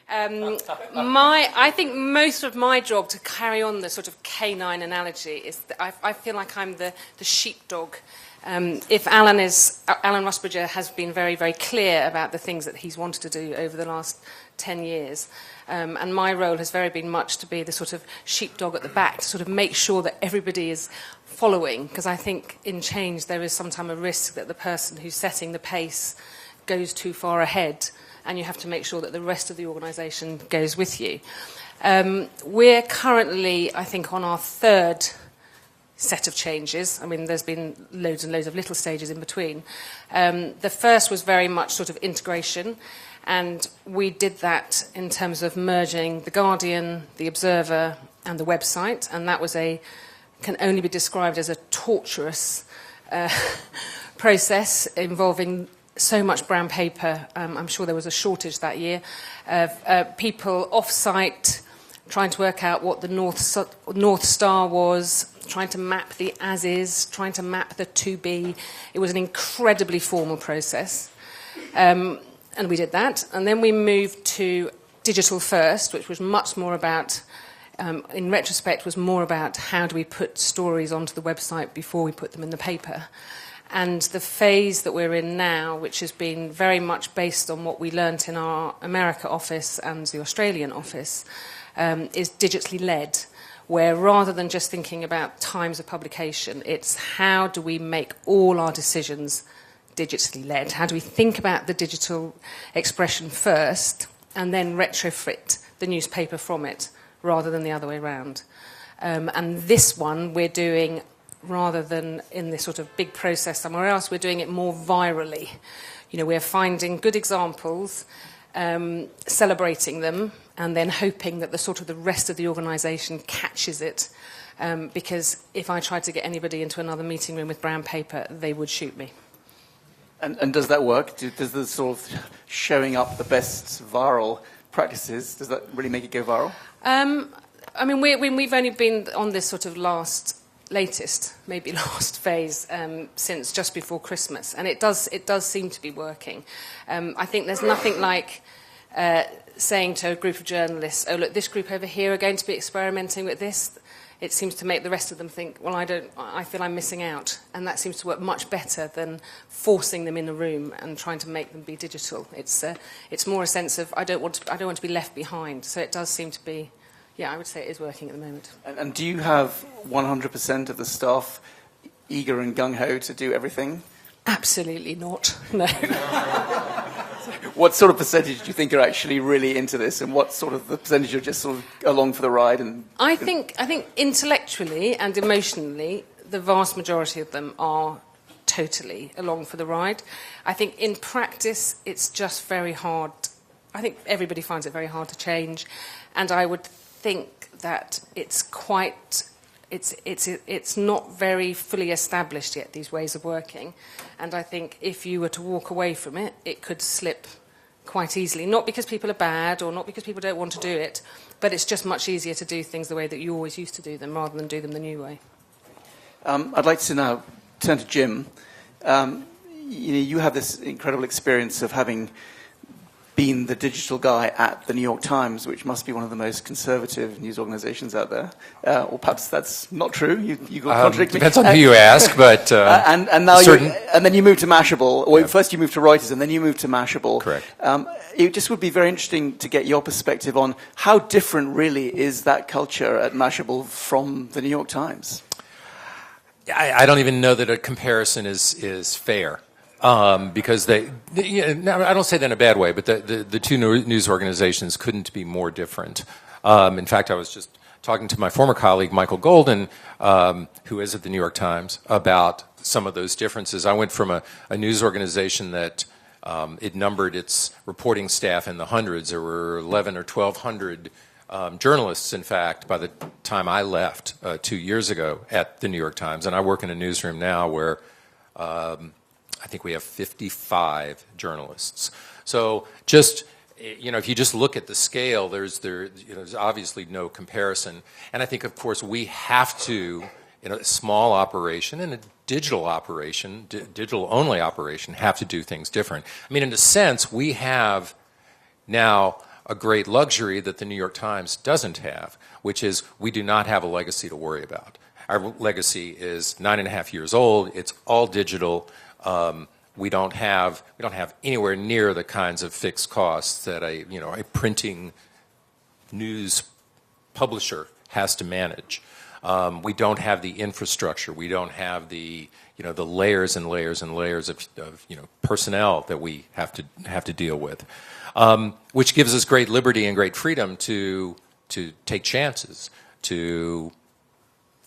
I think most of my job, to carry on the sort of canine analogy, is that I feel like I'm the sheepdog. If Alan Rusbridger has been very, very clear about the things that he's wanted to do over the last 10 years, and my role has very been much to be the sort of sheepdog at the back, to sort of make sure that everybody is following, because I think in change there is sometimes a risk that the person who's setting the pace goes too far ahead, and you have to make sure that the rest of the organisation goes with you. We're currently, I think, on our third set of changes. I mean, there's been loads and loads of little stages in between. The first was very much sort of integration, and we did that in terms of merging The Guardian, The Observer, and the website, and that can only be described as a torturous process involving so much brown paper. I'm sure there was a shortage that year of people off-site trying to work out what the North Star was, trying to map the as-is, trying to map the to-be. It was an incredibly formal process. And we did that. And then we moved to digital first, which was much more about, in retrospect, was more about how do we put stories onto the website before we put them in the paper. And the phase that we're in now, which has been very much based on what we learnt in our America office and the Australian office, is digitally led, where rather than just thinking about times of publication, it's how do we make all our decisions digitally led? How do we think about the digital expression first and then retrofit the newspaper from it, rather than the other way around? And this one we're doing, rather than in this sort of big process somewhere else, we're doing it more virally. You know, we're finding good examples, celebrating them, and then hoping that the rest of the organisation catches it. Because if I tried to get anybody into another meeting room with brown paper, they would shoot me. And does that work? Does the sort of showing up the best viral practices, does that really make it go viral? I mean, we've only been on this sort of last phase since just before Christmas, and it does seem to be working. I think there's nothing like saying to a group of journalists, oh, look, this group over here are going to be experimenting with this. It seems to make the rest of them think, well, I feel I'm missing out. And that seems to work much better than forcing them in a room and trying to make them be digital. It's more a sense of, I don't want to be left behind. So it does seem to be, yeah, I would say it is working at the moment. And do you have 100% of the staff eager and gung-ho to do everything? Absolutely not, no. What sort of percentage do you think are actually really into this, and what sort of the percentage are just sort of along for the ride? I think intellectually and emotionally, the vast majority of them are totally along for the ride. I think in practice, it's just very hard. I think everybody finds it very hard to change, and I would think that it's not very fully established yet, these ways of working. And I think if you were to walk away from it, it could slip quite easily. Not because people are bad or not because people don't want to do it, but it's just much easier to do things the way that you always used to do them rather than do them the new way. I'd like to now turn to Jim. You have this incredible experience of having been the digital guy at the New York Times, which must be one of the most conservative news organizations out there. Or perhaps that's not true. You contradict me. Depends on who you ask, but and now and then you moved to Mashable. Or first you moved to Reuters, and then you moved to Mashable. Correct. It just would be very interesting to get your perspective on how different really is that culture at Mashable from the New York Times. I don't even know that a comparison is fair. Because I don't say that in a bad way, but the two news organizations couldn't be more different. In fact, I was just talking to my former colleague, Michael Golden, who is at the New York Times, about some of those differences. I went from a news organization that it numbered its reporting staff in the hundreds. There were 1,100 or 1,200 journalists, in fact, by the time I left 2 years ago at the New York Times. And I work in a newsroom now where I think we have 55 journalists. So just, if you just look at the scale, there's obviously no comparison. And I think, of course, we have to, in a small operation, in a digital operation, digital-only operation, have to do things different. I mean, in a sense, we have now a great luxury that the New York Times doesn't have, which is we do not have a legacy to worry about. Our legacy is 9.5 years old. It's all digital. We don't have anywhere near the kinds of fixed costs that a printing news publisher has to manage. We don't have the infrastructure. We don't have the layers and layers and layers of personnel that we have to deal with, which gives us great liberty and great freedom to take chances, to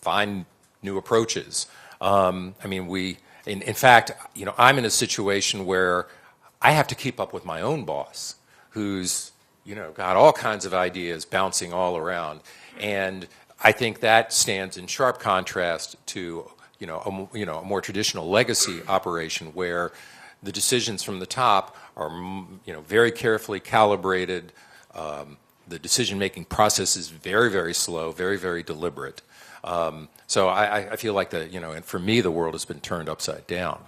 find new approaches. In fact, I'm in a situation where I have to keep up with my own boss, who's got all kinds of ideas bouncing all around, and I think that stands in sharp contrast to a more traditional legacy operation where the decisions from the top are very carefully calibrated. The decision-making process is very, very slow, very, very deliberate. So I feel like and for me, the world has been turned upside down.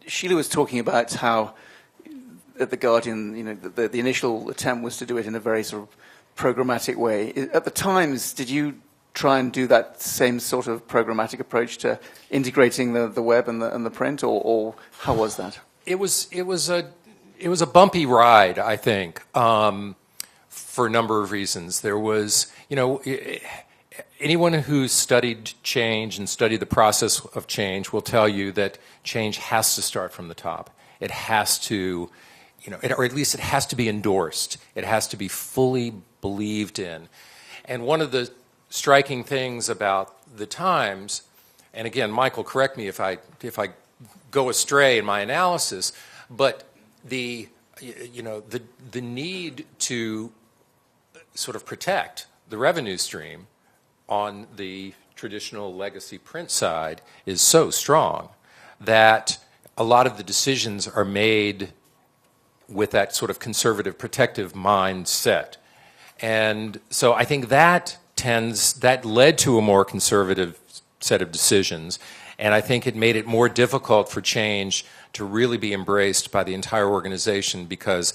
Sheila was talking about how at the Guardian, the initial attempt was to do it in a very sort of programmatic way. At the Times, did you try and do that same sort of programmatic approach to integrating the web and the print, or how was that? It was a bumpy ride, I think, for a number of reasons. There was, anyone who's studied change and studied the process of change will tell you that change has to start from the top. It has to, or at least it has to be endorsed. It has to be fully believed in. And one of the striking things about the Times, and again, Michael, correct me if I go astray in my analysis, but the need to sort of protect the revenue stream on the traditional legacy print side is so strong that a lot of the decisions are made with that sort of conservative, protective mindset. And so I think that led to a more conservative set of decisions, and I think it made it more difficult for change to really be embraced by the entire organization because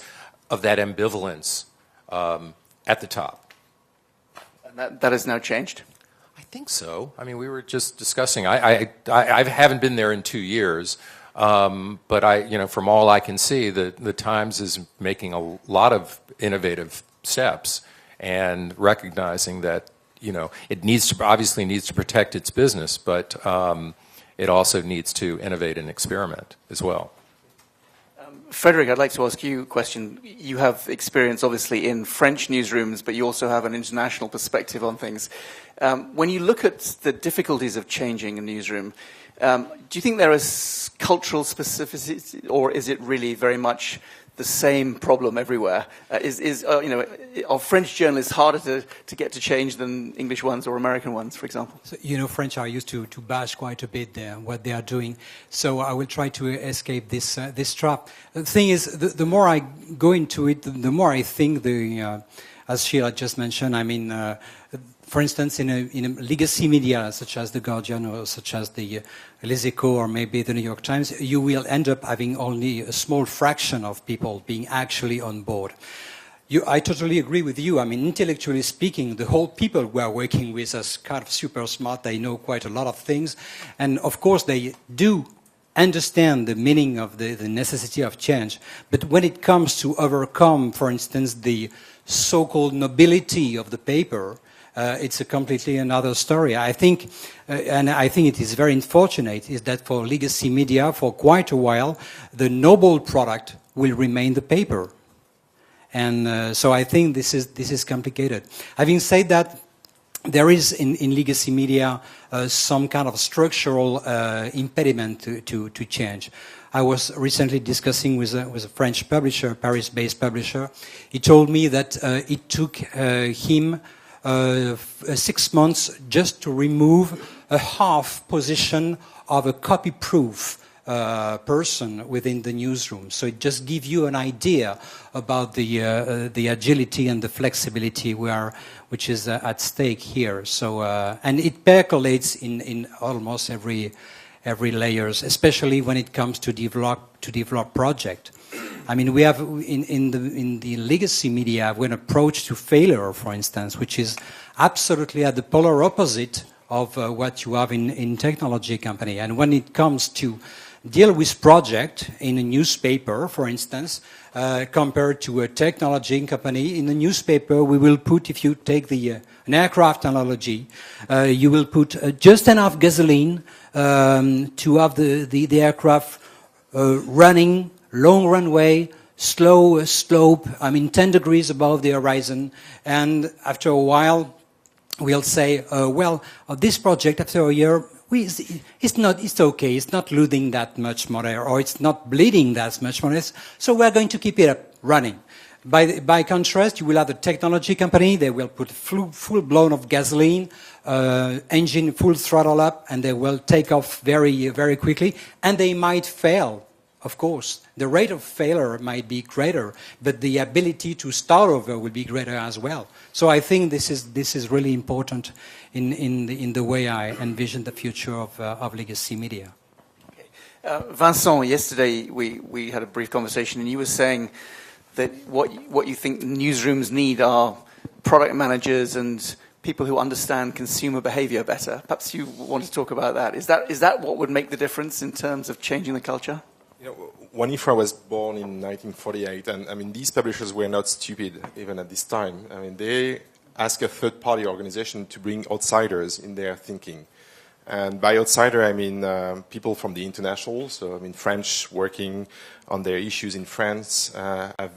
of that ambivalence at the top. And that has now changed? I think so. I mean, we were just discussing. I haven't been there in 2 years, but from all I can see, the Times is making a lot of innovative steps and recognizing that it obviously needs to protect its business, but it also needs to innovate and experiment as well. Frederick, I'd like to ask you a question. You have experience, obviously, in French newsrooms, but you also have an international perspective on things. When you look at the difficulties of changing a newsroom, do you think there is cultural specificity, or is it really very much the same problem everywhere? Are French journalists harder to get to change than English ones or American ones, for example? So, French are used to bash quite a bit what they are doing. So I will try to escape this trap. The thing is, the more I go into it, the more I think as Sheila just mentioned, for instance, in a legacy media such as The Guardian or such as the Les Echos or maybe the New York Times, you will end up having only a small fraction of people being actually on board. I totally agree with you. Intellectually speaking, the whole people who are working with us kind of super smart. They know quite a lot of things. And of course, they do understand the meaning of the necessity of change. But when it comes to overcome, for instance, the so-called nobility of the paper, it's a completely another story. I think, and I think it is very unfortunate, is that for legacy media, for quite a while, the noble product will remain the paper. And so I think this is complicated. Having said that, there is in legacy media some kind of structural impediment to change. I was recently discussing with a French publisher, Paris-based publisher. He told me that it took him 6 months just to remove a half position of a copy-proof person within the newsroom. So it just gives you an idea about the agility and the flexibility which is at stake here. So and it percolates in almost every layers, especially when it comes to develop project. I mean, we have in the legacy media, have an approach to failure, for instance, which is absolutely at the polar opposite of what you have in technology company. And when it comes to deal with project in a newspaper, for instance, compared to a technology company, in a newspaper we will put, if you take an aircraft analogy, you will put just enough gasoline to have the aircraft running, long runway, slow slope, 10 degrees above the horizon, and after a while we'll say, this project after a year, it's okay, it's not losing that much money, or it's not bleeding that much money, so we're going to keep it up running. By contrast, you will have a technology company, they will put full blown of gasoline, engine full throttle up, and they will take off very, very quickly, and they might fail. Of course, the rate of failure might be greater, but the ability to start over will be greater as well. So I think this is really important in the way I envision the future of legacy media. Okay. Vincent, yesterday we had a brief conversation, and you were saying that what you think newsrooms need are product managers and people who understand consumer behavior better. Perhaps you want to talk about that. Is that what would make the difference in terms of changing the culture? You know, Wanifra was born in 1948, and these publishers were not stupid even at this time. They asked a third-party organization to bring outsiders in their thinking. And by outsider, I mean people from the international. So, French working on their issues in France have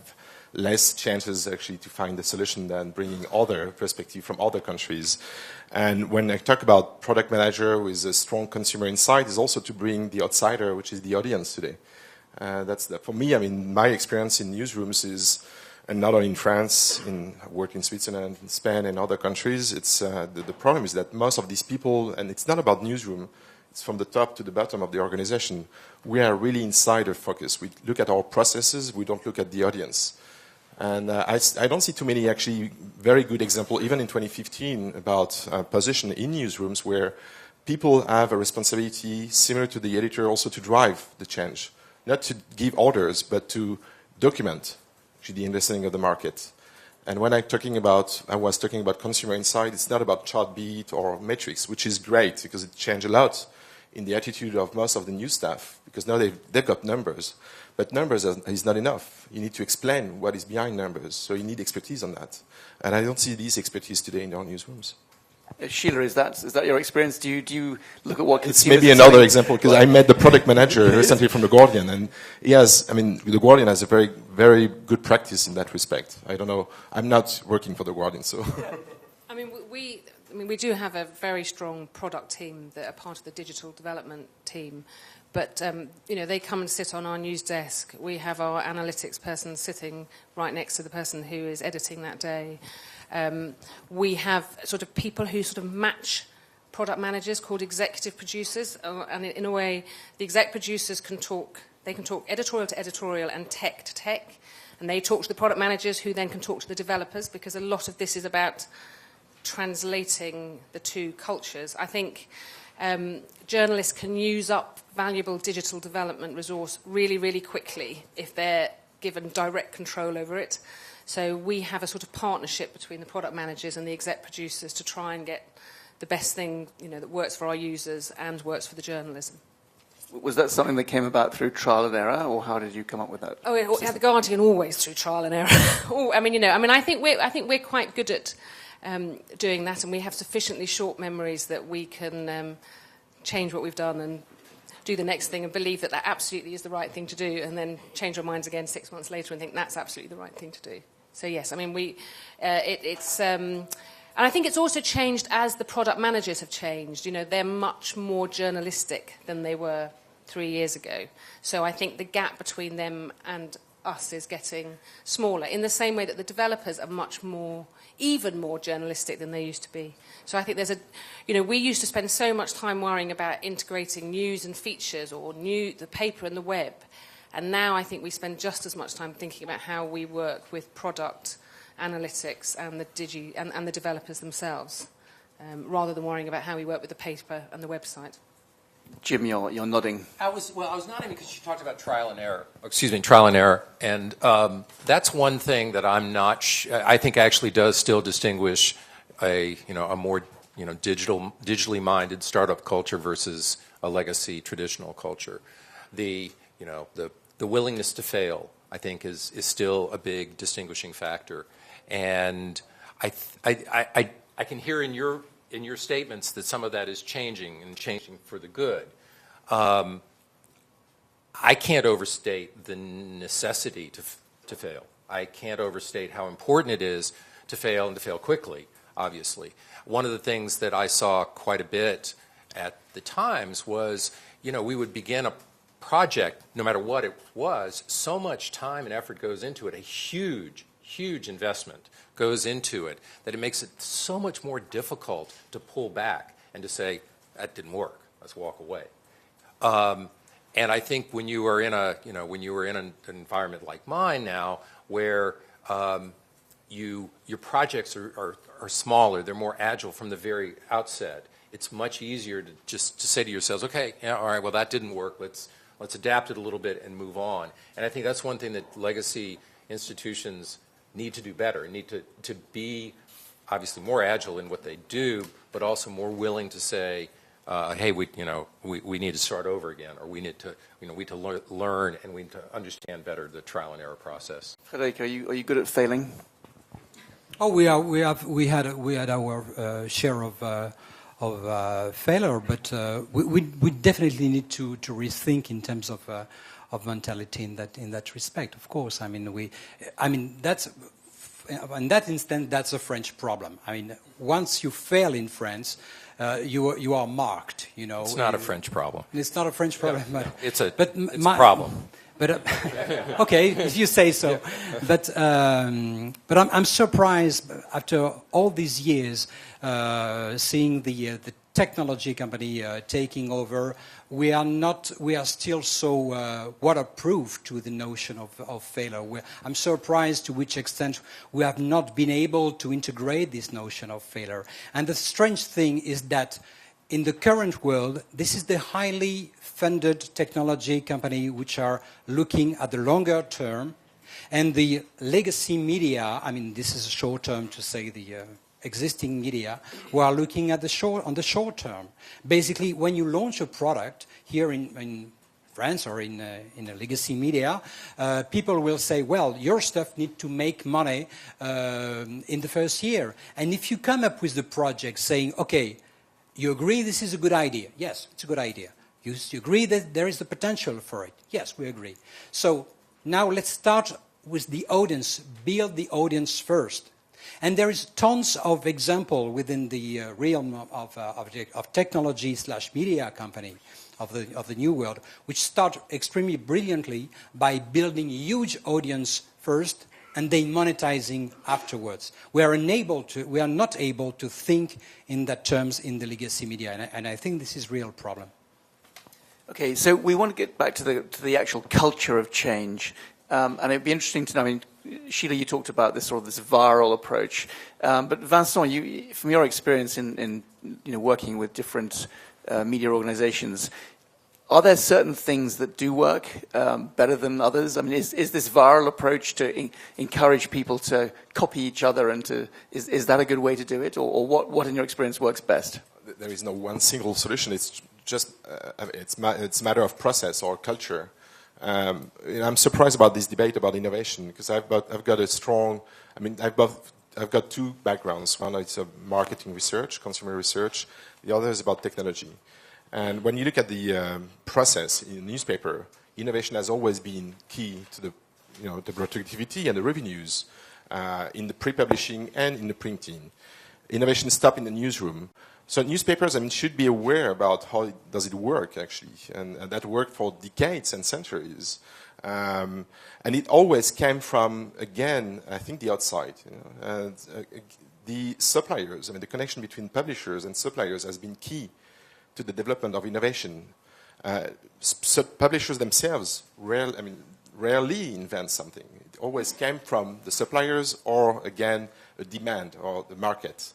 less chances actually to find a solution than bringing other perspective from other countries. And when I talk about product manager with a strong consumer insight, is also to bring the outsider, which is the audience today. For me, my experience in newsrooms is, and not only in France, I work in Switzerland, in Spain, and other countries. It's the problem is that most of these people, and it's not about newsroom, it's from the top to the bottom of the organization. We are really insider focused. We look at our processes. We don't look at the audience. And I don't see too many actually very good examples, even in 2015, about position in newsrooms where people have a responsibility similar to the editor also to drive the change. Not to give orders, but to document the understanding of the market. And when I was talking about consumer insight, it's not about chart beat or metrics, which is great because it changed a lot in the attitude of most of the news staff, because now they've got numbers. But numbers is not enough. You need to explain what is behind numbers, so you need expertise on that. And I don't see these expertise today in our newsrooms. Sheila, is that your experience? Do you look at what it's maybe another example, because I met the product manager recently from The Guardian, and he has, The Guardian has a very, very good practice in that respect. I don't know, I'm not working for The Guardian, so. We do have a very strong product team that are part of the digital development team, but they come and sit on our news desk. We have our analytics person sitting right next to the person who is editing that day. We have sort of people who sort of match product managers called executive producers, and in a way, the exec producers can talk editorial to editorial and tech to tech, and they talk to the product managers who then can talk to the developers, because a lot of this is about translating the two cultures. I think journalists can use up valuable digital development resource really, really quickly if they're given direct control over it. So we have a sort of partnership between the product managers and the exec producers to try and get the best thing, that works for our users and works for the journalism. Was that something that came about through trial and error, or how did you come up with that? At the Guardian, always through trial and error. I think we're quite good at doing that, and we have sufficiently short memories that we can change what we've done and do the next thing and believe that absolutely is the right thing to do, and then change our minds again 6 months later and think that's absolutely the right thing to do. So yes, and I think it's also changed as the product managers have changed. They're much more journalistic than they were 3 years ago. So I think the gap between them and us is getting smaller, in the same way that the developers are even more journalistic than they used to be. So I think we used to spend so much time worrying about integrating news and features, or the paper and the web. And now I think we spend just as much time thinking about how we work with product analytics and the developers themselves, rather than worrying about how we work with the paper and the website. Jim, you're nodding. I was nodding because you talked about trial and error. Trial and error, and that's one thing that I'm not. I think actually does still distinguish a more digitally minded startup culture versus a legacy traditional culture. The willingness to fail, I think, is still a big distinguishing factor, and I can hear in your statements that some of that is changing for the good. I can't overstate the necessity to fail. I can't overstate how important it is to fail and to fail quickly, obviously. One of the things that I saw quite a bit at the Times was, we would begin a project, no matter what it was, so much time and effort goes into it, a huge investment goes into it, that it makes it so much more difficult to pull back and to say, that didn't work, let's walk away. And I think when you are in an environment like mine now, where your projects are smaller, they're more agile from the very outset, it's much easier to say to yourselves, okay, yeah, all right, well, that didn't work, let's adapt it a little bit and move on. And I think that's one thing that legacy institutions need to do better, need to be obviously more agile in what they do, but also more willing to say, hey, we need to start over again, or we need to learn, and we need to understand better the trial and error process. Frédéric, are you good at failing? Oh, we had our share of failure, but we definitely need to rethink in terms of mentality in that respect. Of course, that's. In that instance, that's a French problem. Once you fail in France, you are marked. It's not a French problem. It's not a French problem, no, it's a problem. But okay, if you say so. But I'm surprised after all these years, seeing the technology company taking over. We are still so waterproof to the notion of failure. I'm surprised to which extent we have not been able to integrate this notion of failure. And the strange thing is that in the current world, this is the highly funded technology company which are looking at the longer term, and the legacy media, this is short term to say the existing media, who are looking at on the short term. Basically, when you launch a product here in France or in a legacy media, people will say, well, your stuff needs to make money in the first year. And if you come up with the project saying, okay, you agree this is a good idea? Yes, it's a good idea. You agree that there is the potential for it? Yes, we agree. So now let's start with the audience, build the audience first. And there is tons of example within the realm of technology/media company of the new world, which start extremely brilliantly by building a huge audience first and then monetizing afterwards. We are not able to think in that terms in the legacy media, and I think this is a real problem. Okay, so we want to get back to the actual culture of change, and it'd be interesting to know. Sheila, you talked about this viral approach, but Vincent, from your experience in working with different media organizations, are there certain things that do work better than others? Is this viral approach to encourage people to copy each other, and is that a good way to do it, or what in your experience works best? There is no one single solution. It's just it's a matter of process or culture. I'm surprised about this debate about innovation because I've got a strong. I've got two backgrounds. One is marketing research, consumer research. The other is about technology. And when you look at the process in a newspaper, innovation has always been key to the productivity and the revenues in the pre-publishing and in the printing. Innovation stops in the newsroom. So newspapers, should be aware about how does it work actually, and that worked for decades and centuries, and it always came from, again, I think the outside. And the suppliers, the connection between publishers and suppliers has been key to the development of innovation. Publishers themselves rarely invent something. It always came from the suppliers or, again, a demand or the market.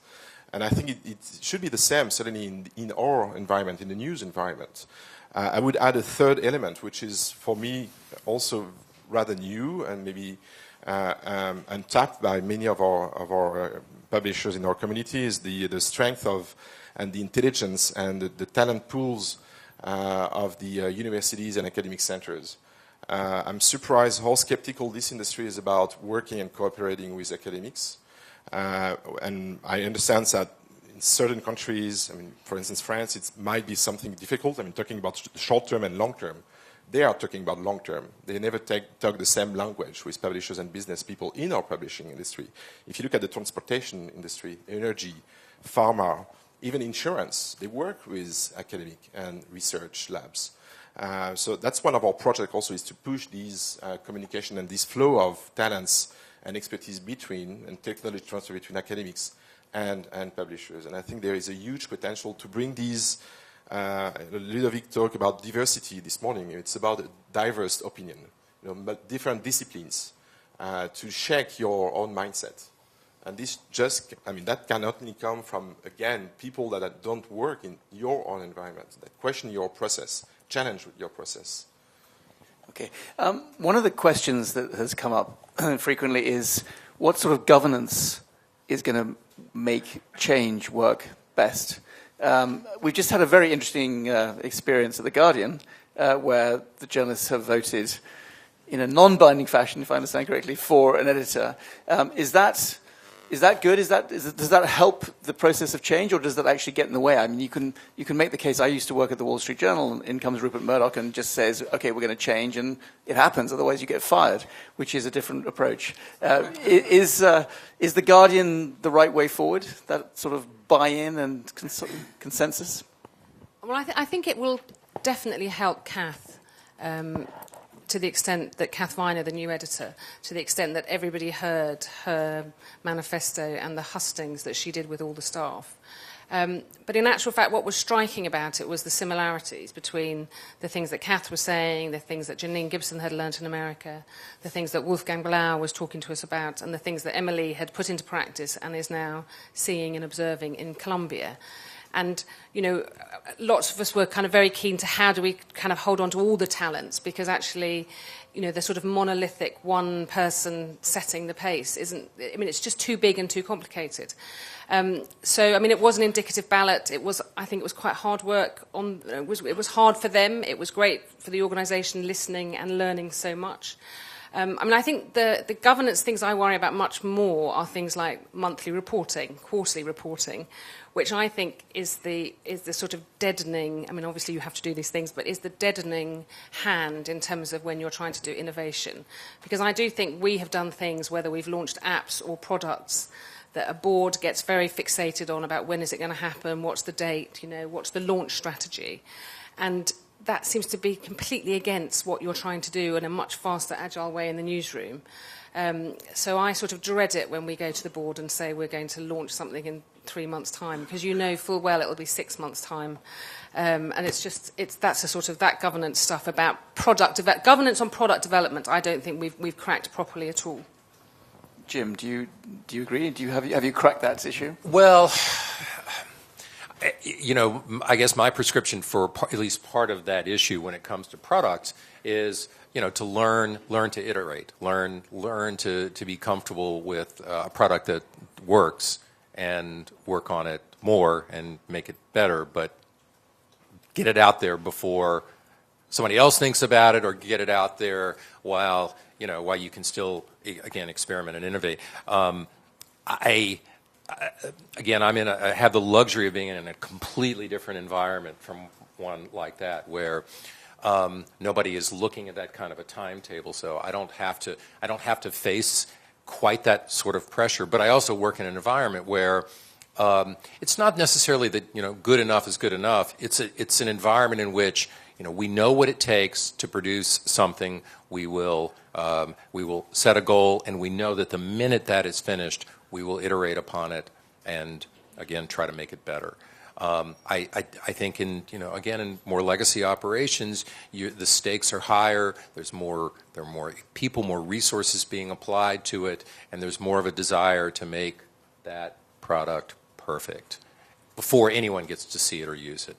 And I think it should be the same, certainly in our environment, in the news environment. I would add a third element, which is, for me, also rather new and maybe untapped by many of our publishers in our community, is the strength of and the intelligence and the talent pools of the universities and academic centers. I'm surprised how skeptical this industry is about working and cooperating with academics. And I understand that in certain countries, I mean, for instance, France, it might be something difficult. I mean, talking about short-term and long-term. They are talking about long-term. They never talk the same language with publishers and business people in our publishing industry. If you look at the transportation industry, energy, pharma, even insurance, they work with academic and research labs. So that's one of our projects also, is to push these communication and this flow of talents and expertise between, and technology transfer between academics and publishers. And I think there is a huge potential to bring these. Ludovic talked about diversity this morning. It's about a diverse opinion, different disciplines, to shake your own mindset. And this that can only come from, again, people that don't work in your own environment, that question your process, challenge your process. Okay. One of the questions that has come up frequently is, what sort of governance is going to make change work best? We've just had a very interesting experience at The Guardian, where the journalists have voted in a non-binding fashion, if I understand correctly, for an editor. Is that good? Does that help the process of change, or does that actually get in the way? I mean, you can make the case. I used to work at the Wall Street Journal, and in comes Rupert Murdoch and just says, "Okay, we're going to change," and it happens. Otherwise, you get fired, which is a different approach. Is The Guardian the right way forward? That sort of buy-in and consensus? Well, I think it will definitely help Kath. To the extent that Kath Viner, the new editor, to the extent that everybody heard her manifesto and the hustings that she did with all the staff. But in actual fact, what was striking about it was the similarities between the things that Kath was saying, the things that Janine Gibson had learnt in America, the things that Wolfgang Blau was talking to us about, and the things that Emily had put into practice and is now seeing and observing in Colombia. And, lots of us were kind of very keen to how do we kind of hold on to all the talents, because actually, the sort of monolithic one person setting the pace it's just too big and too complicated. It was an indicative ballot. I think it was quite hard work. It was hard for them. It was great for the organisation listening and learning so much. I think the governance things I worry about much more are things like monthly reporting, quarterly reporting, which I think is the sort of deadening. I mean, obviously you have to do these things, but is the deadening hand in terms of when you're trying to do innovation. Because I do think we have done things, whether we've launched apps or products, that a board gets very fixated on about when is it going to happen, what's the date, what's the launch strategy. And that seems to be completely against what you're trying to do in a much faster, agile way in the newsroom. So I sort of dread it when we go to the board and say we're going to launch something in 3 months' time, because full well it will be 6 months' time. And that's a sort of that governance stuff about governance on product development. I don't think we've cracked properly at all. Jim, do you agree? Have you cracked that issue? Well, I guess my prescription for at least part of that issue when it comes to products is, to learn to iterate, learn to be comfortable with a product that works and work on it more and make it better, but get it out there before somebody else thinks about it, or get it out there while you can still, again, experiment and innovate. I have the luxury of being in a completely different environment from one like that, where nobody is looking at that kind of a timetable. So I don't have to face quite that sort of pressure. But I also work in an environment where it's not necessarily that good enough is good enough. It's an environment in which we know what it takes to produce something. We will set a goal, and we know that the minute that is finished, we will iterate upon it and, again, try to make it better. I think in more legacy operations, the stakes are higher. There are more people, more resources being applied to it, and there's more of a desire to make that product perfect before anyone gets to see it or use it.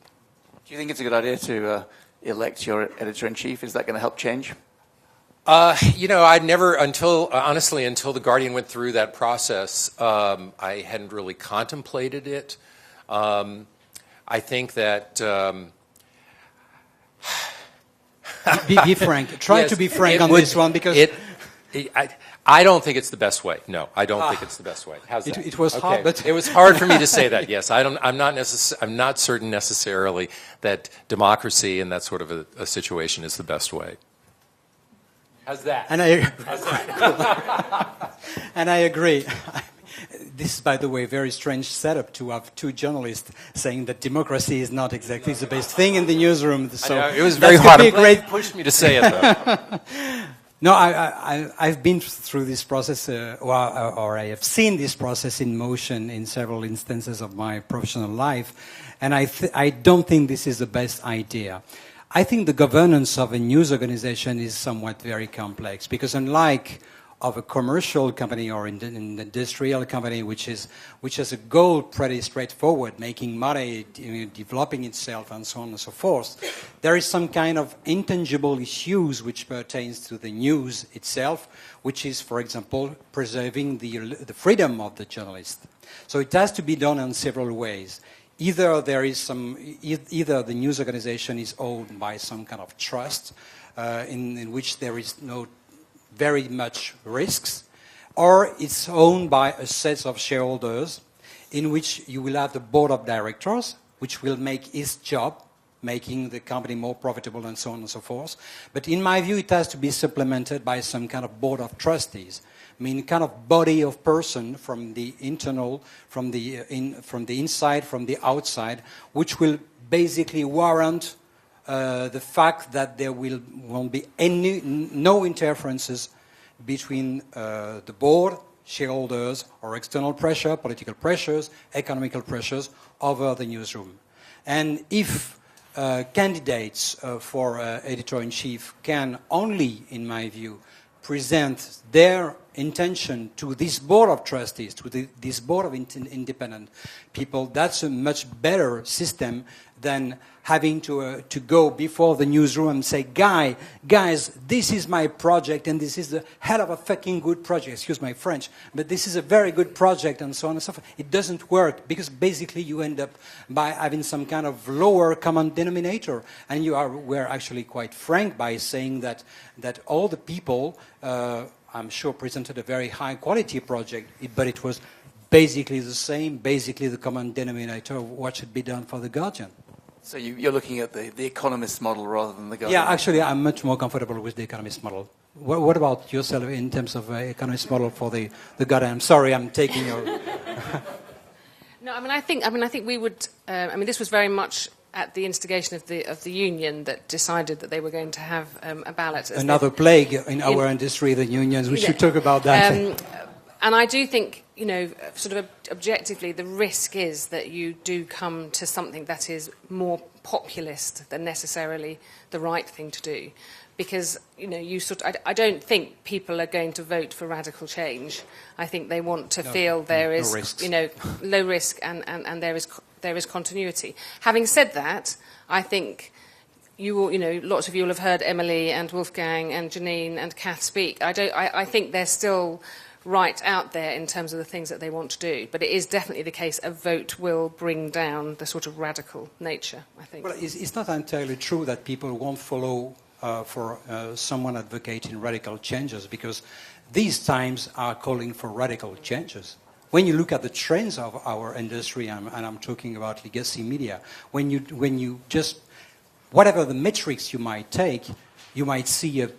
Do you think it's a good idea to elect your editor-in-chief? Is that going to help change? I'd never, honestly, until The Guardian went through that process, I hadn't really contemplated it. I think that... be frank. Try to be frank on this one, because... I don't think it's the best way. No, I don't think it's the best way. How's that? It was hard, but... It was hard for me to say that, yes. I'm not certain necessarily that democracy in that sort of a situation is the best way. How's that? And I agree. This is, by the way, a very strange setup to have two journalists saying that democracy is not exactly the best thing in the newsroom. So I know, it was very hard. It pushed me to say it, though. No, I've been through this process, or I have seen this process in motion in several instances of my professional life, and I don't think this is the best idea. I think the governance of a news organization is somewhat very complex, because unlike of a commercial company or an industrial company, which has a goal pretty straightforward, making money, developing itself, and so on and so forth, there is some kind of intangible issues which pertains to the news itself, which is, for example, preserving the freedom of the journalist. So it has to be done in several ways. Either either the news organization is owned by some kind of trust, in which there is no very much risks, or it's owned by a set of shareholders in which you will have the board of directors, which will make its job, making the company more profitable and so on and so forth. But in my view, it has to be supplemented by some kind of board of trustees. I mean, kind of body of person from the internal, from the inside, from the outside, which will basically warrant the fact that there won't be no interferences between the board, shareholders, or external pressure, political pressures, economical pressures over the newsroom. And if candidates for editor-in-chief can only, in my view, present their intention to this board of trustees, to this board of independent people, that's a much better system than having to go before the newsroom and say, guys, this is my project, and this is the hell of a fucking good project, excuse my French, but this is a very good project, and so on and so forth. It doesn't work, because basically you end up by having some kind of lower common denominator, and we're actually quite frank by saying that all the people, I'm sure, presented a very high quality project, but it was basically the same, basically the common denominator of what should be done for the Guardian. So you're looking at the Economist model rather than the Guardian? Yeah, actually, I'm much more comfortable with the Economist model. What about yourself in terms of Economist model for the Guardian? I'm sorry, I'm taking your... No, I think we would... this was very much at the instigation of the union that decided that they were going to have a ballot. Another plague in our industry, the unions. We should talk about that. And I do think, sort of objectively, the risk is that you do come to something that is more populist than necessarily the right thing to do. Because, I don't think people are going to vote for radical change. I think they want to feel there is, low risk and there is continuity. Having said that, I think lots of you will have heard Emily and Wolfgang and Janine and Kath speak. I think they're still right out there in terms of the things that they want to do. But it is definitely the case a vote will bring down the sort of radical nature, I think. Well, it's not entirely true that people won't follow for someone advocating radical changes, because these times are calling for radical changes. When you look at the trends of our industry, and I'm talking about legacy media, when you just, whatever the metrics you might take, you might see a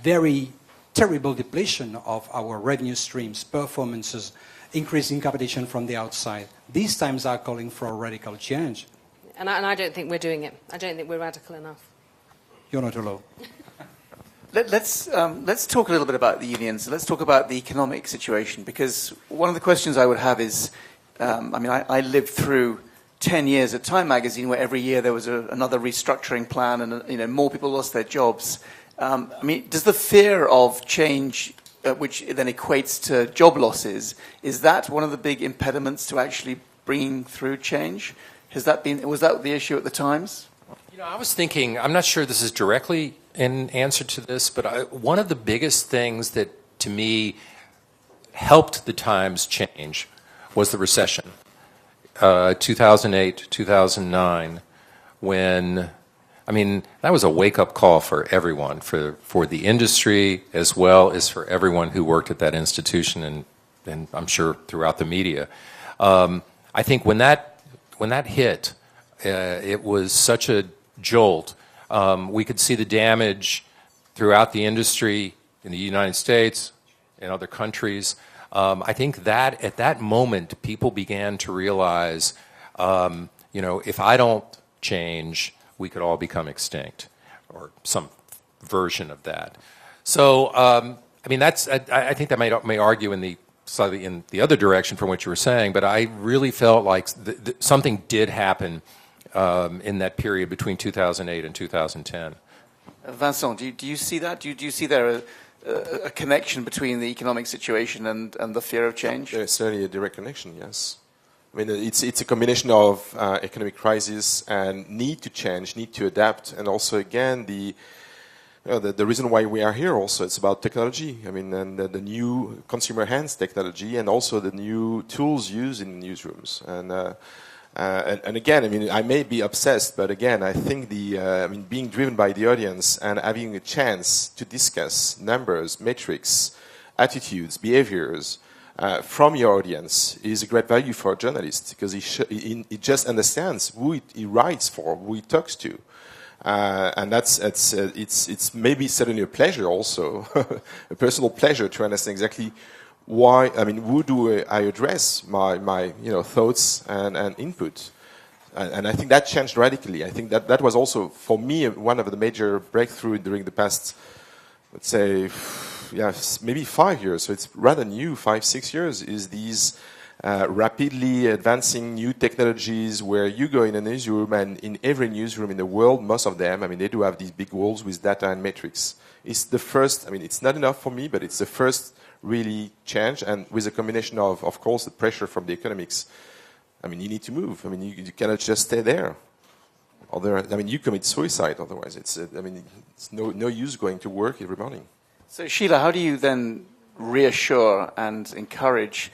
very terrible depletion of our revenue streams, performances, increasing competition from the outside. These times are calling for a radical change. And I don't think we're doing it. I don't think we're radical enough. You're not alone. Let's talk a little bit about the unions. Let's talk about the economic situation, because one of the questions I would have is, I lived through 10 years at Time magazine where every year there was another restructuring plan and more people lost their jobs. Does the fear of change, which then equates to job losses, is that one of the big impediments to actually bringing through change? Was that the issue at the Times? I was thinking, I'm not sure this is directly in answer to this, but one of the biggest things that, to me, helped the Times change was the recession. 2008, 2009, when, that was a wake-up call for everyone, for the industry as well as for everyone who worked at that institution and I'm sure throughout the media. I think when that hit, it was such a jolt. We could see the damage throughout the industry in the United States, in other countries. I think that at that moment, people began to realize, if I don't change, we could all become extinct, or some version of that. So, I think that may argue slightly in the other direction from what you were saying, but I really felt like something did happen in that period between 2008 and 2010. Vincent, do you see that? Do you see there a connection between the economic situation and the fear of change? There's certainly a direct connection, yes. It's a combination of economic crisis and need to change, need to adapt, and also, again, the reason why we are here also, it's about technology. And the new consumer hands technology, and also the new tools used in newsrooms. And again, I may be obsessed, but again, I think being driven by the audience and having a chance to discuss numbers, metrics, attitudes, behaviors from your audience is a great value for a journalist, because he just understands who he writes for, who he talks to. And it's maybe certainly a pleasure also, a personal pleasure to understand exactly why. Who do I address my thoughts and input, and I think that changed radically. I think that was also for me one of the major breakthroughs during the past, let's say, maybe 5 years. So it's rather new, 5-6 years. Is these rapidly advancing new technologies where you go in a newsroom, and in every newsroom in the world, most of them, they do have these big walls with data and metrics. It's the first, it's not enough for me, but it's the first really change, and with a combination of course, the pressure from the economics. You need to move. You cannot just stay there. You commit suicide otherwise. It's no use going to work every morning. So Sheila, how do you then reassure and encourage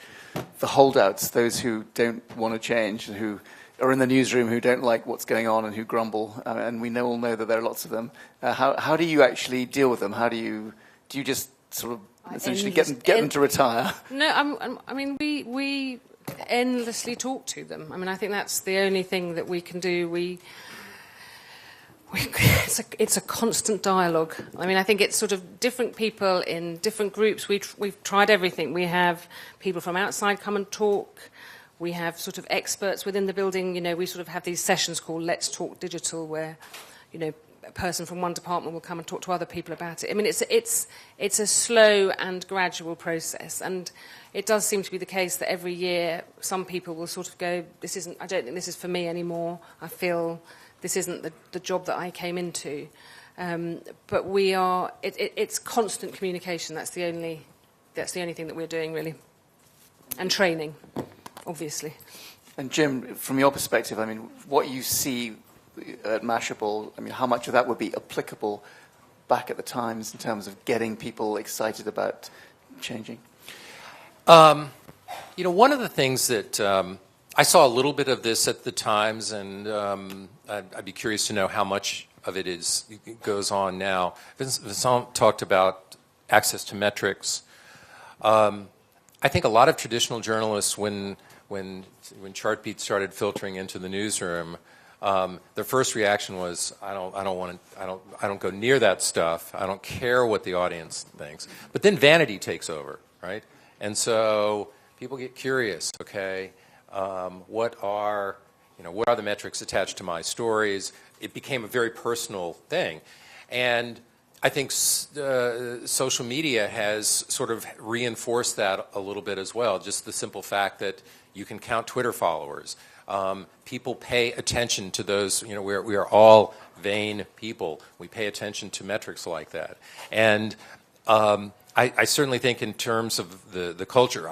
the holdouts, those who don't want to change, and who are in the newsroom, who don't like what's going on and who grumble, and we all know that there are lots of them. How do you actually deal with them? How do you just sort of essentially get them to retire? No, we endlessly talk to them. I think that's the only thing that we can do. It's a constant dialogue. I think it's sort of different people in different groups. We've tried everything. We have people from outside come and talk. We have sort of experts within the building. We sort of have these sessions called Let's Talk Digital, where, a person from one department will come and talk to other people about it. It's a slow and gradual process, and it does seem to be the case that every year some people will sort of go, I don't think this is for me anymore. I feel this isn't the job that I came into. But it's constant communication. That's the only thing that we're doing, really. And training, obviously. And Jim, from your perspective, what you see at Mashable, how much of that would be applicable back at the Times in terms of getting people excited about changing? One of the things that I saw a little bit of this at the Times, and I'd be curious to know how much of it goes on now. Vincent talked about access to metrics. I think a lot of traditional journalists, when Chartbeat started filtering into the newsroom, their first reaction was, I don't go near that stuff. I don't care what the audience thinks. But then vanity takes over, right? And so people get curious. Okay, what are the metrics attached to my stories? It became a very personal thing, and I think social media has sort of reinforced that a little bit as well. Just the simple fact that you can count Twitter followers. People pay attention to those. We are all vain people. We pay attention to metrics like that. And I certainly think in terms of the culture,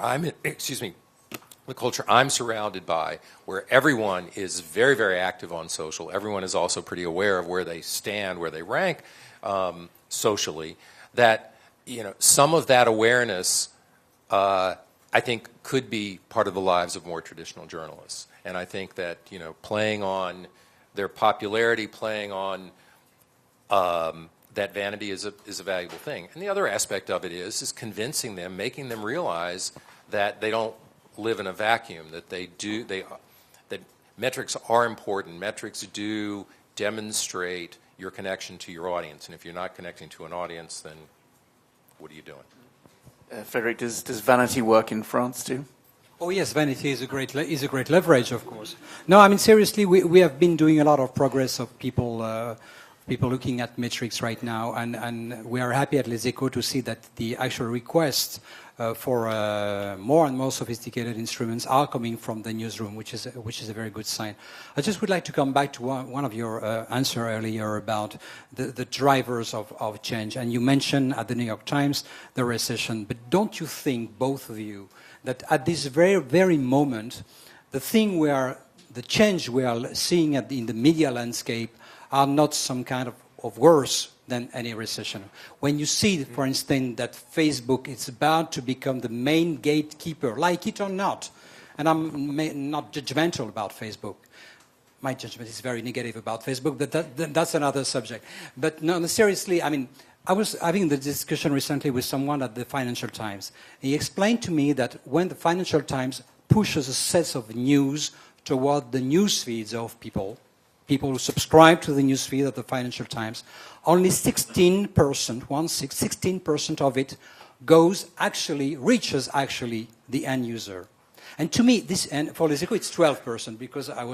the culture I'm surrounded by, where everyone is very, very active on social. Everyone is also pretty aware of where they stand, where they rank socially. That some of that awareness, I think, could be part of the lives of more traditional journalists. And I think that playing on their popularity, playing on that vanity is a valuable thing. And the other aspect of it is convincing them, making them realize that they don't live in a vacuum, that that metrics are important. Metrics do demonstrate your connection to your audience. And if you're not connecting to an audience, then what are you doing? Frederick, does vanity work in France too? Oh yes, vanity is a great leverage, of course. No, I mean seriously, we have been doing a lot of progress of people looking at metrics right now, and we are happy at Les Echos to see that the actual requests for more and more sophisticated instruments are coming from the newsroom, which is a very good sign. I just would like to come back to one of your answer earlier about the drivers of change, and you mentioned at the New York Times the recession, but don't you think, both of you, that at this very, very moment, the change we are seeing in the media landscape are not some kind of worse than any recession? When you see, for instance, that Facebook is about to become the main gatekeeper, like it or not, and I'm not judgmental about Facebook. My judgment is very negative about Facebook, but that's another subject. But no, seriously, I mean, I was having the discussion recently with someone at the Financial Times. He explained to me that when the Financial Times pushes a set of news toward the news feeds of people who subscribe to the newsfeed of the Financial Times, only 16% of it reaches the end user. And to me, and for Les Echos, it's 12%, because I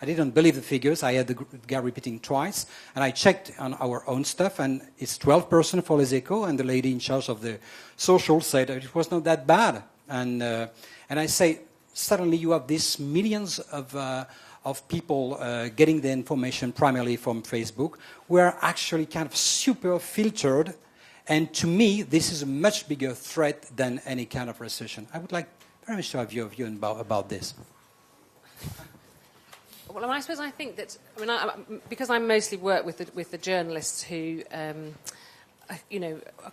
didn't believe the figures. I had the guy repeating twice, and I checked on our own stuff, and it's 12% for Les Echos, and the lady in charge of the social said that it was not that bad. And I say, suddenly you have these millions of people getting the information primarily from Facebook, were actually kind of super filtered. And to me, this is a much bigger threat than any kind of recession. I would like very much to have your view about this. Well, I suppose I think that, because I mostly work with the journalists who, are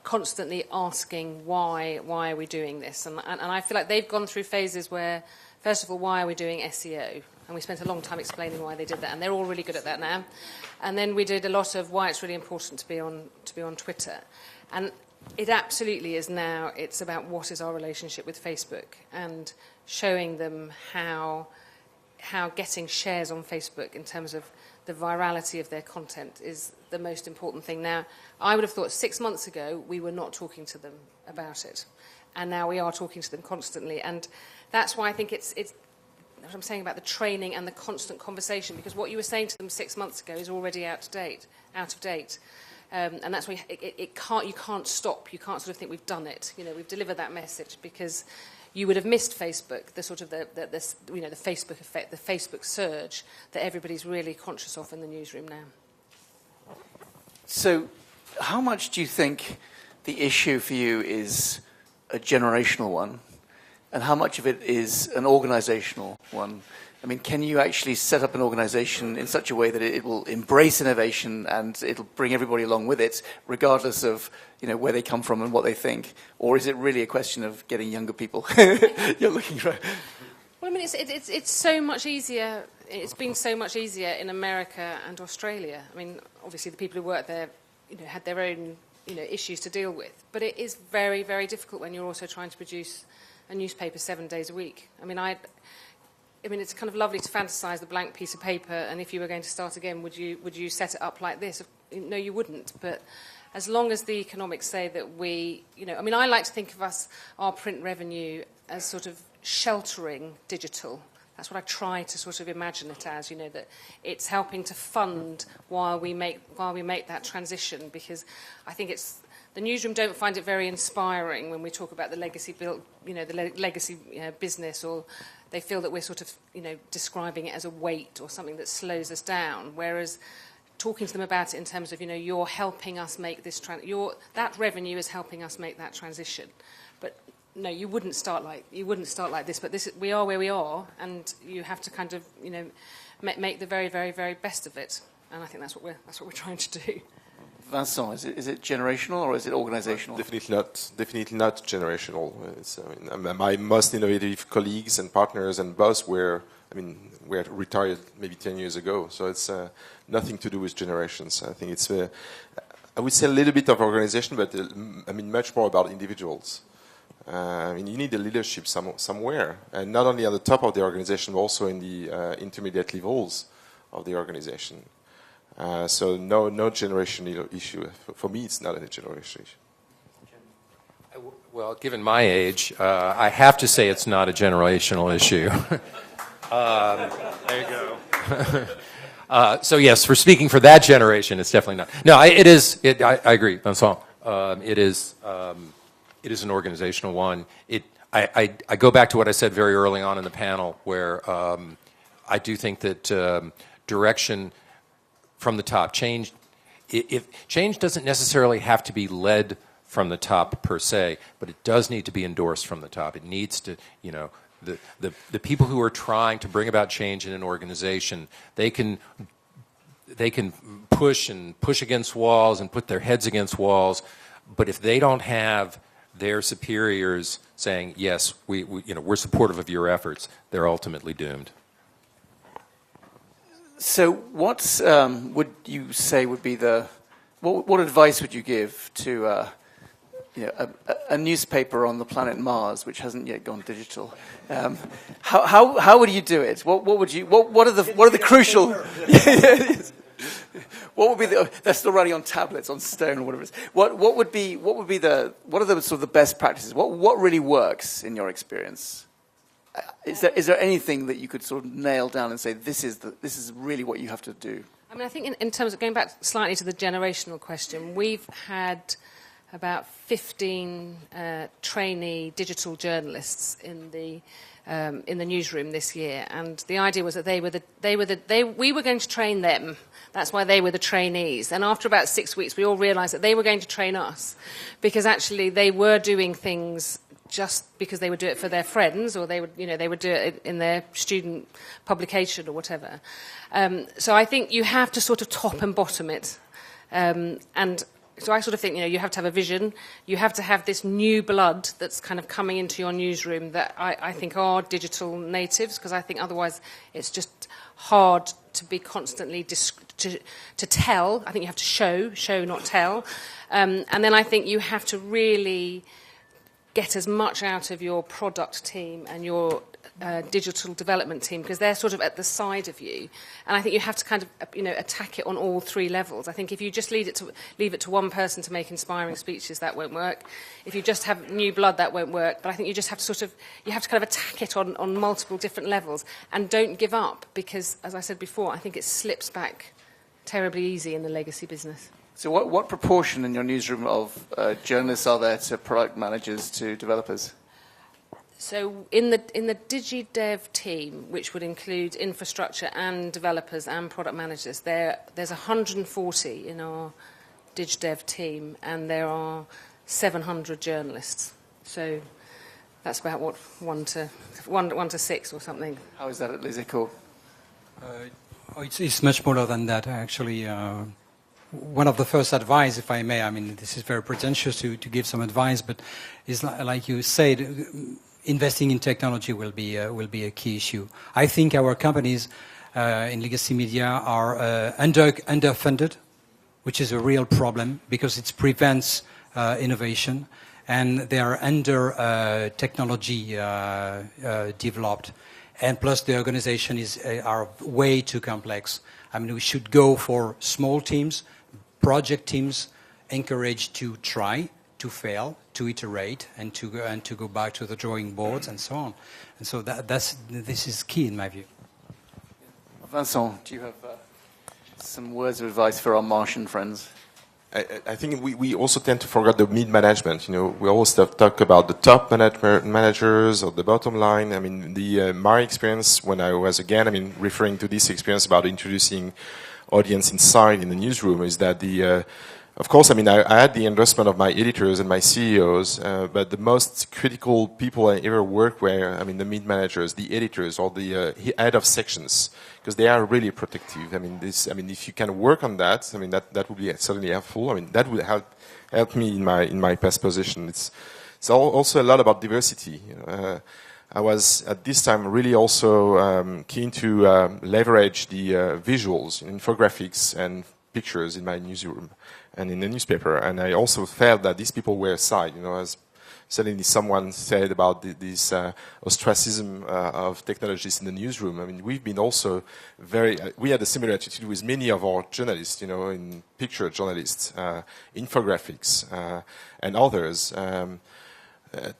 constantly asking why are we doing this, and I feel like they've gone through phases where, first of all, why are we doing SEO? And we spent a long time explaining why they did that, and they're all really good at that now. And then we did a lot of why it's really important to be on Twitter, and it absolutely is now. It's about what is our relationship with Facebook, and showing them how getting shares on Facebook in terms of the virality of their content is the most important thing. Now, I would have thought 6 months ago we were not talking to them about it, and now we are talking to them constantly, and that's why I think it's what I'm saying about the training and the constant conversation, because what you were saying to them 6 months ago is already out of date. And that's why you can't stop. You can't sort of think we've done it. We've delivered that message, because you would have missed Facebook, the sort of the Facebook effect, the Facebook surge that everybody's really conscious of in the newsroom now. So, how much do you think the issue for you is a generational one, and how much of it is an organizational one? I mean, can you actually set up an organization in such a way that it will embrace innovation and it'll bring everybody along with it, regardless of where they come from and what they think? Or is it really a question of getting younger people? You're looking right. Well, I mean, it's so much easier. It's been so much easier in America and Australia. I mean, obviously the people who work there, had their own issues to deal with. But it is very, very difficult when you're also trying to produce a newspaper 7 days a week. I mean, it's kind of lovely to fantasize the blank piece of paper, and if you were going to start again, would you set it up like this? No, you wouldn't. But as long as the economics say that I like to think of our print revenue as sort of sheltering digital. That's what I try to sort of imagine it as. That it's helping to fund while we make that transition, because I think the newsroom don't find it very inspiring when we talk about the legacy business, or they feel that we're sort of, describing it as a weight or something that slows us down. Whereas talking to them about it in terms of, you're helping us make this that revenue is helping us make that transition. But no, you wouldn't start like this. But we are where we are, and you have to kind of make the very, very, very best of it. And I think that's what we're trying to do. Vincent, is it generational or is it organizational? Definitely not generational. My most innovative colleagues and partners and boss were retired maybe 10 years ago. So it's nothing to do with generations. I think it's, I would say a little bit of organization, but much more about individuals. You need a leadership somewhere, and not only at the top of the organization, but also in the intermediate levels of the organization. So no generational issue. For me, it's not a generational issue. Well, given my age, I have to say it's not a generational issue. There you go. So yes, for speaking for that generation, it's definitely not. No, it is. I agree, Vincent. It is an organizational one. I go back to what I said very early on in the panel, where I do think that direction from the top, change doesn't necessarily have to be led from the top per se, but it does need to be endorsed from the top. It needs to, the people who are trying to bring about change in an organization, they can push against walls and put their heads against walls, but if they don't have their superiors saying, yes, we're supportive of your efforts, they're ultimately doomed. So what would you say would be what advice would you give to a newspaper on the planet Mars which hasn't yet gone digital? How would you do it? What are the crucial? What would be they're still running on tablets, on stone, or whatever it is. What are the sort of the best practices? What really works in your experience? Is there anything that you could sort of nail down and say this is really what you have to do? I think in terms of going back slightly to the generational question, we've had about 15 trainee digital journalists in the newsroom this year, and the idea was that we were going to train them. That's why they were the trainees. And after about 6 weeks, we all realised that they were going to train us, because actually they were doing things just because they would do it for their friends, or they would do it in their student publication or whatever. So I think you have to sort of top and bottom it, and so I sort of think you have to have a vision. You have to have this new blood that's kind of coming into your newsroom that I think are digital natives, because I think otherwise it's just hard to be constantly to tell. I think you have to show, not tell, and then I think you have to really get as much out of your product team and your digital development team, because they're sort of at the side of you, and I think you have to kind of attack it on all three levels. I think if you just leave it to one person to make inspiring speeches, that won't work. If you just have new blood, that won't work. But I think you just have to kind of attack it on multiple different levels, and don't give up, because as I said before, I think it slips back terribly easy in the legacy business. So what proportion in your newsroom of journalists are there to product managers to developers? So in the DigiDev team, which would include infrastructure and developers and product managers, there's 140 in our DigiDev team, and there are 700 journalists. So that's about what 1 to 6 or something. How is that at Les Echos? It's much more than that, actually. One of the first advice, if I may, this is very pretentious to give some advice, but it's like you said, investing in technology will be a key issue. I think our companies in legacy media are underfunded, which is a real problem because it prevents innovation, and they are under technology developed, and plus the organization are way too complex. We should go for small teams, project teams, encouraged to try, to fail, to iterate, and to go back to the drawing boards and so on. And so this is key in my view. Vincent, do you have some words of advice for our Martian friends? I think we also tend to forget the mid-management. We always talk about the top managers or the bottom line. My experience when I was, referring to this experience about introducing audience inside in the newsroom, is that Of course, I mean, I had the endorsement of my editors and my CEOs, but the most critical people I ever worked were, I mean, the mid managers, the editors, or the head of sections, because they are really protective. I mean, if you can work on that, I mean, that would be certainly helpful. I mean, that would help me in my past position. It's also a lot about diversity. I was at this time really also keen to leverage the visuals, infographics, and pictures in my newsroom and in the newspaper. And I also felt that these people were aside, as suddenly someone said about this ostracism of technologists in the newsroom. I mean, we've been also we had a similar attitude with many of our journalists, in picture journalists, infographics, and others.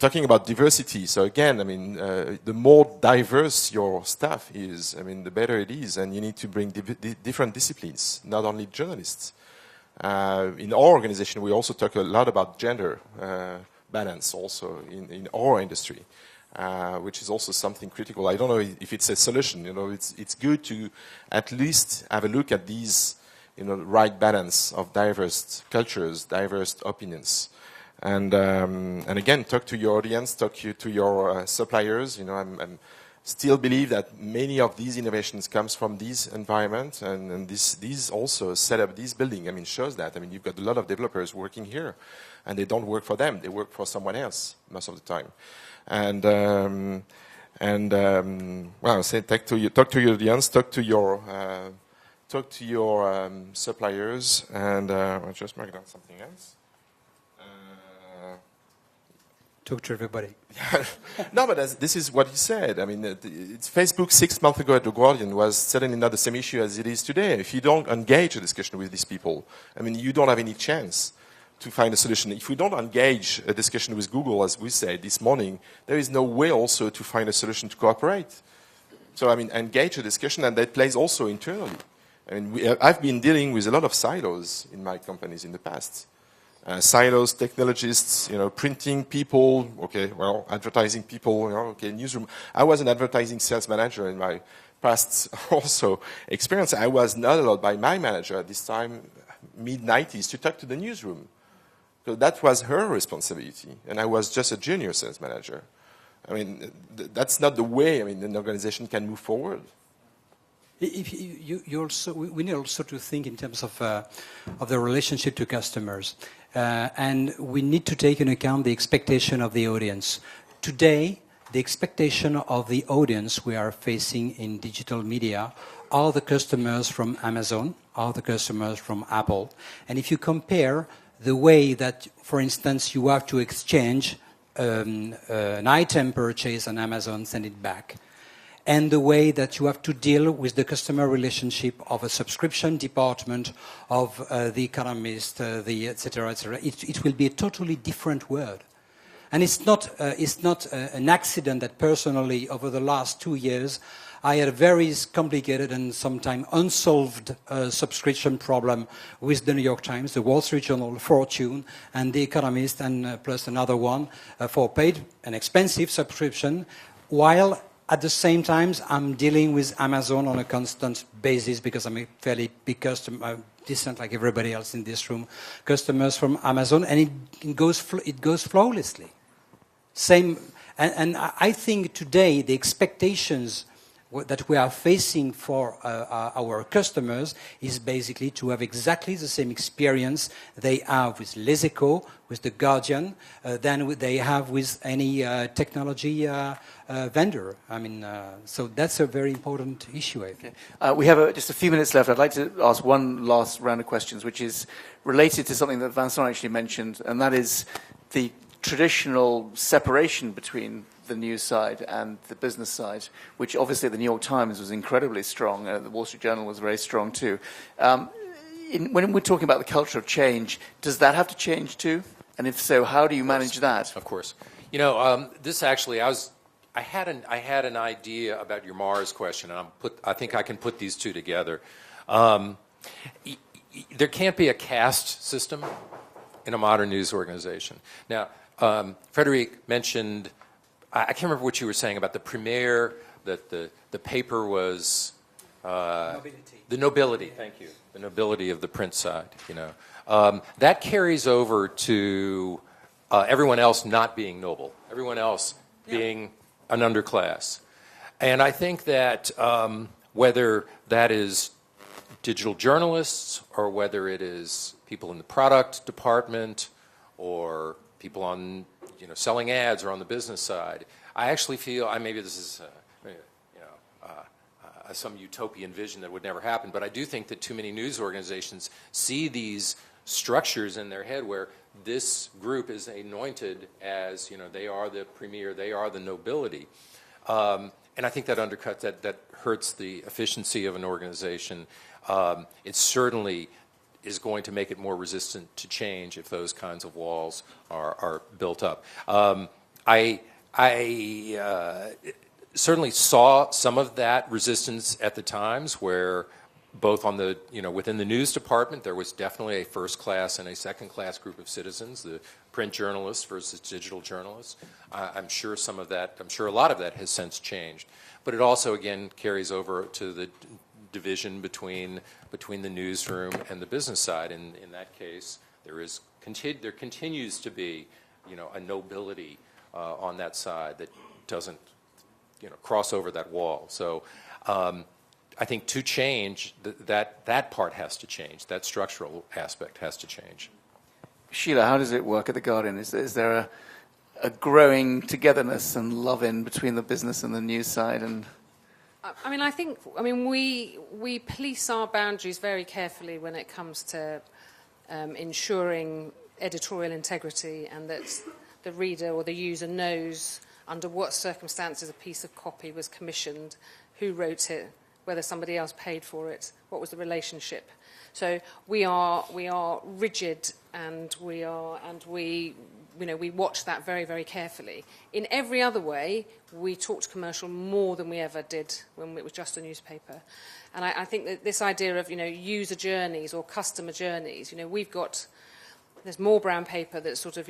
Talking about diversity, so again, I mean, the more diverse your staff is, I mean, the better it is, and you need to bring different disciplines, not only journalists. In our organization, we also talk a lot about gender balance also in our industry, which is also something critical. I don't know if it's a solution, it's good to at least have a look at these, right balance of diverse cultures, diverse opinions. And again, talk to your audience, talk to your suppliers. I'm still believe that many of these innovations comes from this environment, and these also set up this building. I mean, shows that. I mean, you've got a lot of developers working here, and they don't work for them; they work for someone else most of the time. Well, say talk to your audience, talk to your suppliers, and I'll just mark down something else. Talk to everybody. No, but this is what he said. I mean, it's Facebook 6 months ago at The Guardian was certainly not the same issue as it is today. If you don't engage a discussion with these people, I mean, you don't have any chance to find a solution. If we don't engage a discussion with Google, as we said this morning, there is no way also to find a solution to cooperate. So, I mean, engage a discussion, and that plays also internally. I mean, I've been dealing with a lot of silos in my companies in the past. Silos, technologists, printing people, advertising people, newsroom. I was an advertising sales manager in my past also experience. I was not allowed by my manager at this time, mid-90s, to talk to the newsroom. So that was her responsibility, and I was just a junior sales manager. I mean, that's not the way, an organization can move forward. We need also to think in terms of the relationship to customers. And we need to take into account the expectation of the audience. Today, the expectation of the audience we are facing in digital media are the customers from Amazon, are the customers from Apple. And if you compare the way that, for instance, you have to exchange an item purchase on Amazon, send it back, and the way that you have to deal with the customer relationship of a subscription department, of the economist, et cetera, it will be a totally different world. And it's not an accident that personally, over the last 2 years, I had a very complicated and sometimes unsolved subscription problem with the New York Times, the Wall Street Journal, Fortune, and the Economist, and plus another one for paid and expensive subscription, while at the same time, I'm dealing with Amazon on a constant basis because I'm a fairly big customer, decent like everybody else in this room, customers from Amazon, and it goes flawlessly. Same, and I think today the expectations that we are facing for our customers is basically to have exactly the same experience they have with Les Echos, with The Guardian, than they have with any technology vendor. So that's a very important issue, I think. Okay. We have just a few minutes left. I'd like to ask one last round of questions, which is related to something that Vincent actually mentioned, and that is the traditional separation between the news side and the business side, which obviously the New York Times was incredibly strong. The Wall Street Journal was very strong too. When we're talking about the culture of change, does that have to change too? And if so, how do you manage that? Of course. This actually, I had an idea about your Mars question, and I think I can put these two together. There can't be a caste system in a modern news organization. Now, Frederic mentioned, I can't remember what you were saying about the premiere, that the paper was nobility. The nobility. Thank you. The nobility of the print side. that carries over to everyone else not being noble, everyone else being an underclass. And I think that whether that is digital journalists or whether it is people in the product department or people on, selling ads or on the business side, I actually feel, maybe this is, some utopian vision that would never happen, but I do think that too many news organizations see these structures in their head where this group is anointed as, they are the premier, they are the nobility. And I think that undercuts, that hurts the efficiency of an organization. It certainly is going to make it more resistant to change if those kinds of walls are built up. I certainly saw some of that resistance at the times where both on the, within the news department, there was definitely a first class and a second class group of citizens, the print journalists versus digital journalists. I'm sure a lot of that has since changed. But it also, again, carries over to the division between the newsroom and the business side. And in that case, there continues to be, a nobility on that side that doesn't, cross over that wall. So I think to change, that part has to change. That structural aspect has to change. Sheila, how does it work at The Guardian? Is there a growing togetherness and love-in between the business and the news side? And we police our boundaries very carefully when it comes to ensuring editorial integrity and that the reader or the user knows under what circumstances a piece of copy was commissioned, who wrote it, whether somebody else paid for it, what was the relationship. So we are rigid, and we watch that very, very carefully. In every other way, we talked commercial more than we ever did when it was just a newspaper. And I think that this idea of user journeys or customer journeys, there's more brown paper that's sort of,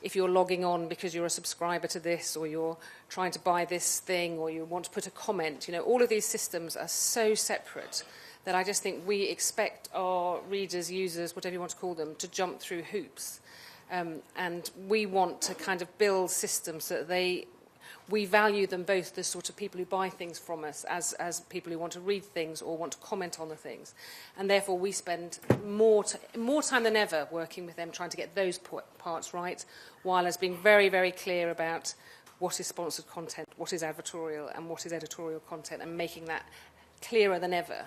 if you're logging on because you're a subscriber to this, or you're trying to buy this thing, or you want to put a comment, all of these systems are so separate that I just think we expect our readers, users, whatever you want to call them, to jump through hoops. And we want to kind of build systems so that we value them both as sort of people who buy things from us as people who want to read things or want to comment on the things. And therefore we spend more time than ever working with them trying to get those parts right, while as being very, very clear about what is sponsored content, what is advertorial, and what is editorial content, and making that clearer than ever,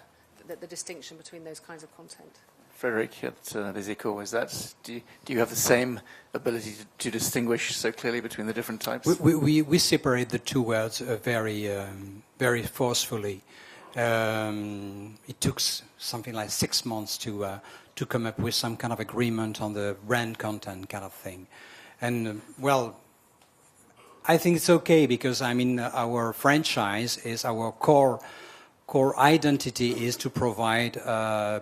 the distinction between those kinds of content. Frederick at Les Echos, do you have the same ability to distinguish so clearly between the different types? We separate the two words very forcefully. It took something like 6 months to come up with some kind of agreement on the brand content kind of thing. And, I think it's okay because, our franchise is our core identity is to provide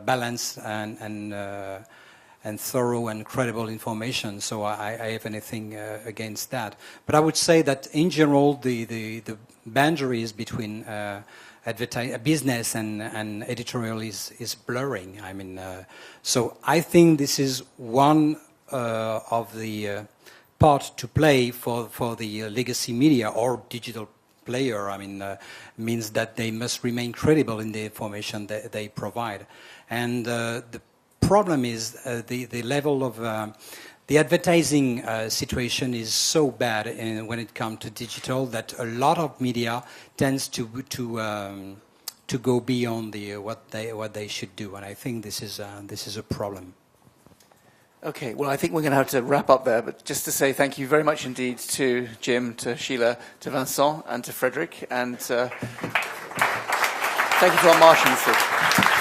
balanced and thorough and credible information. So I have anything against that. But I would say that in general, the boundaries between business and editorial is blurring. So I think this is one of the part to play for the legacy media or digital player, means that they must remain credible in the information that they provide. And the problem is the level of the advertising situation is so bad when it comes to digital that a lot of media tends to go beyond what they should do, and I think this is a problem. Okay, well, I think we're going to have to wrap up there, but just to say thank you very much indeed to Jim, to Sheila, to Vincent, and to Frederick, and thank you to our Martians.